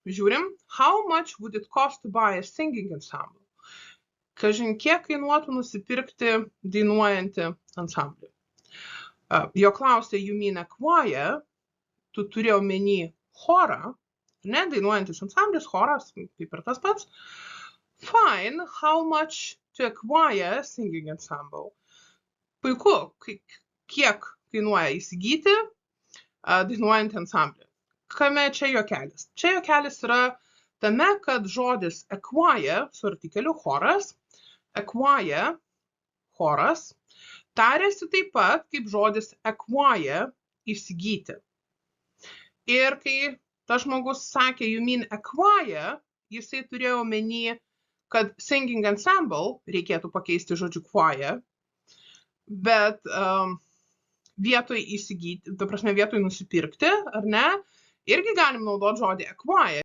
žiūrim, how much would it cost to buy a singing ensemble? Kažin kiek kainuotų nusipirkti dainuojantį ansamblį. Jo klausė, you mean a choir? Tu turi omeny chorą, ne, dainuojantis ansamblis, choras, kaip ir tas pats. Fine, how much to acquire a singing ensemble? Puiku, kiek kainuoja įsigyti dainuojantį ansamblį. Kame čia juokelis? Čia juokelis yra tame, kad žodis acquire su artikeliu choras, acquire, choras, tariasi taip pat kaip žodis acquire, įsigyti. Ir kai tas žmogus sakė, you mean acquire, jisai turėjo omeny, kad singing ensemble reikėtų pakeisti žodžiu choir, bet vietoj įsigyti, ta prasme vietoj nusipirkti, ar ne, irgi galim naudoti žodį acquire.